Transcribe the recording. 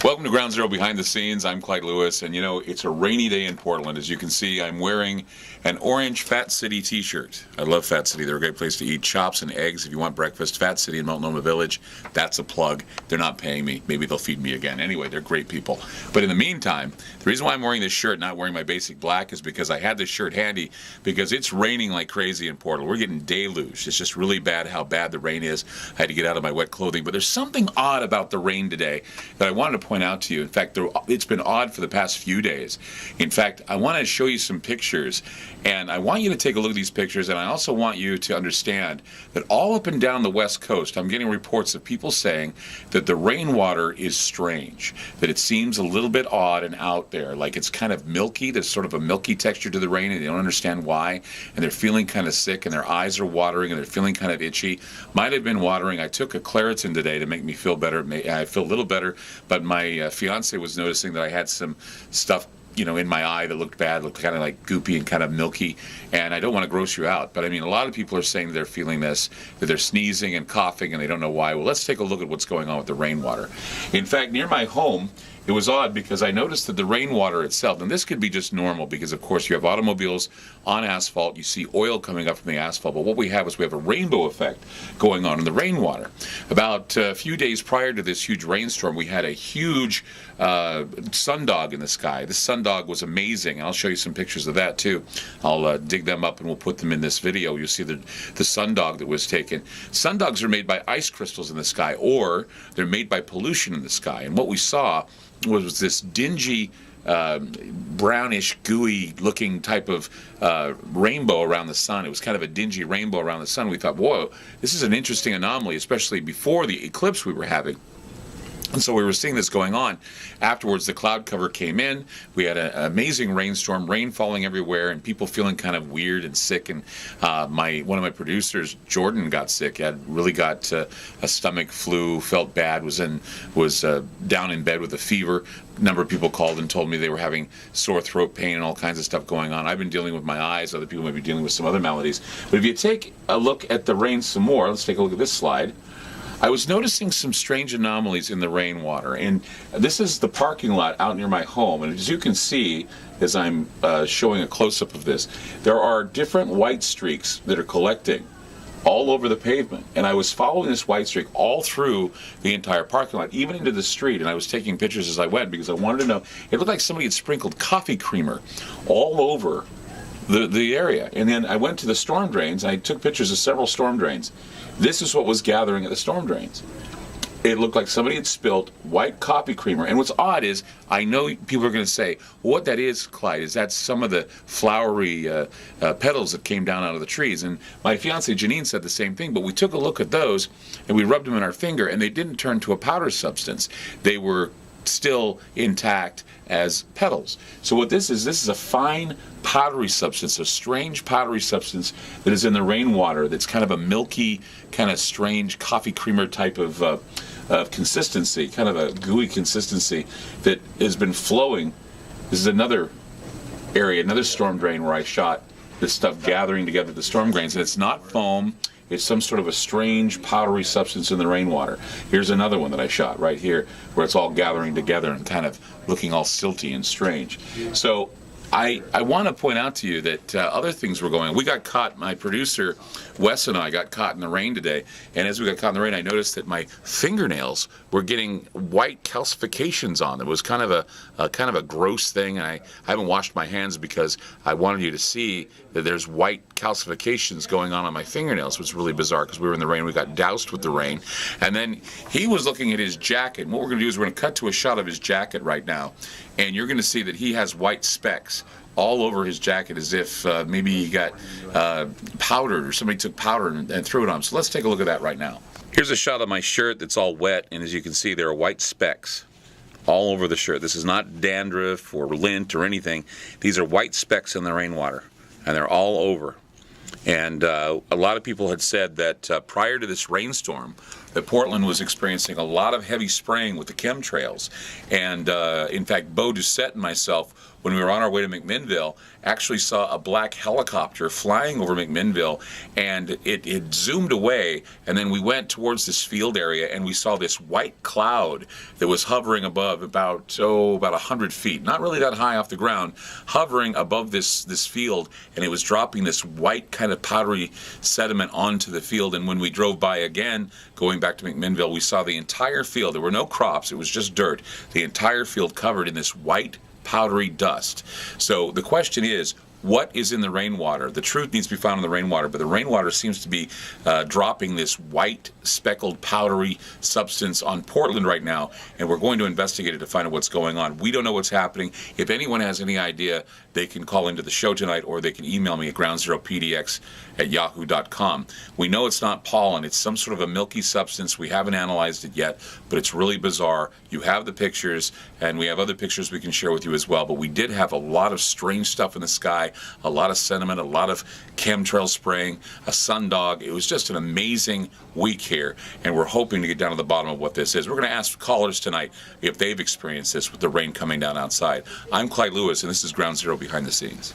Welcome to Ground Zero Behind the Scenes. I'm Clyde Lewis, and it's a rainy day in Portland. As you can see, I'm wearing an orange Fat City t-shirt. I love Fat City. They're a great place to eat chops and eggs if you want breakfast. Fat City in Multnomah Village, that's a plug. They're not paying me. Maybe they'll feed me again. Anyway, they're great people. But in the meantime, the reason why I'm wearing this shirt, not wearing my basic black, is because I had this shirt handy because it's raining like crazy in Portland. We're getting deluged. It's just really bad how bad the rain is. I had to get out of my wet clothing. But there's something odd about the rain today that I wanted to point out to you. In fact, it's been odd for the past few days. In fact, I want to show you some pictures, and I want you to take a look at these pictures, and I also want you to understand that all up and down the West Coast, I'm getting reports of people saying that the rainwater is strange, that it seems a little bit odd and out there, like it's kind of milky. There's sort of a milky texture to the rain, and they don't understand why, and they're feeling kind of sick, and their eyes are watering, and they're feeling kind of itchy. Might have been watering. I took a Claritin today to make me feel better. I feel a little better, but my fiance was noticing that I had some stuff in my eye that looked bad, looked kind of like goopy and kind of milky, and I don't want to gross you out, but I mean, a lot of people are saying they're feeling this, that they're sneezing and coughing and they don't know why. Well, let's take a look at what's going on with the rainwater. In fact, near my home, it was odd because I noticed that the rainwater itself, and this could be just normal because, of course, you have automobiles on asphalt, you see oil coming up from the asphalt, but what we have is we have a rainbow effect going on in the rainwater. About a few days prior to this huge rainstorm, we had a huge sundog in the sky. This sundog was amazing. I'll show you some pictures of that too. I'll dig them up and we'll put them in this video. You'll see the sundog that was taken. Sundogs are made by ice crystals in the sky, or they're made by pollution in the sky. And what we saw was this dingy, brownish, gooey looking type of rainbow around the sun. It was kind of a dingy rainbow around the sun. We thought, whoa, this is an interesting anomaly, especially before the eclipse we were having. And so we were seeing this going on. Afterwards, the cloud cover came in. We had an amazing rainstorm, rain falling everywhere, and people feeling kind of weird and sick. And one of my producers, Jordan, got sick. Really got a stomach flu, felt bad, was down in bed with a fever. A number of people called and told me they were having sore throat pain and all kinds of stuff going on. I've been dealing with my eyes. Other people may be dealing with some other maladies. But if you take a look at the rain some more, let's take a look at this slide. I was noticing some strange anomalies in the rainwater, and this is the parking lot out near my home, and as you can see, as I'm showing a close-up of this, there are different white streaks that are collecting all over the pavement, and I was following this white streak all through the entire parking lot, even into the street, and I was taking pictures as I went because I wanted to know. It looked like somebody had sprinkled coffee creamer all over the area. And then I went to the storm drains. I took pictures of several storm drains. This is what was gathering at the storm drains. It looked like somebody had spilled white coffee creamer. And what's odd is, I know people are going to say, well, what that is, Clyde, is that's some of the flowery petals that came down out of the trees. And my fiance Janine said the same thing, but we took a look at those and we rubbed them in our finger, and they didn't turn to a powder substance. They were still intact as petals. So what this is a fine powdery substance, a strange powdery substance that is in the rainwater that's kind of a milky, kind of strange coffee creamer type of consistency, kind of a gooey consistency that has been flowing. This is another area, another storm drain where I shot this stuff gathering together, the storm drains, and it's not foam. It's some sort of a strange powdery substance in the rainwater. Here's another one that I shot right here where it's all gathering together and kind of looking all silty and strange. So I want to point out to you that other things were going on. We got caught, my producer Wes and I got caught in the rain today, and as we got caught in the rain, I noticed that my fingernails were getting white calcifications on them. It was kind of a gross thing, and I haven't washed my hands because I wanted you to see that there's white calcifications going on my fingernails. It was really bizarre because we were in the rain. We got doused with the rain, and then he was looking at his jacket. And what we're going to do is we're going to cut to a shot of his jacket right now, and you're going to see that he has white specks all over his jacket, as if maybe he got powdered, or somebody took powder and threw it on him. So let's take a look at that right now. Here's a shot of my shirt that's all wet, and as you can see, there are white specks all over the shirt. This is not dandruff or lint or anything. These are white specks in the rainwater, and they're all over. And a lot of people had said that prior to this rainstorm, that Portland was experiencing a lot of heavy spraying with the chemtrails. And in fact, Beau Doucette and myself, when we were on our way to McMinnville, actually saw a black helicopter flying over McMinnville, and it zoomed away, and then we went towards this field area, and we saw this white cloud that was hovering above about 100 feet, not really that high off the ground, hovering above this field, and it was dropping this white kind of powdery sediment onto the field. And when we drove by again, going back to McMinnville, we saw the entire field. There were no crops, it was just dirt. The entire field covered in this white powdery dust. So the question is, what is in the rainwater? The truth needs to be found in the rainwater, but the rainwater seems to be dropping this white, speckled, powdery substance on Portland right now, and we're going to investigate it to find out what's going on. We don't know what's happening. If anyone has any idea, they can call into the show tonight, or they can email me at groundzeropdx@yahoo.com. We know it's not pollen. It's some sort of a milky substance. We haven't analyzed it yet, but it's really bizarre. You have the pictures, and we have other pictures we can share with you as well, but we did have a lot of strange stuff in the sky, a lot of sediment, a lot of chemtrail spraying, a sundog. It was just an amazing week here, and we're hoping to get down to the bottom of what this is. We're going to ask callers tonight if they've experienced this with the rain coming down outside. I'm Clyde Lewis, and this is Ground Zero Behind the Scenes.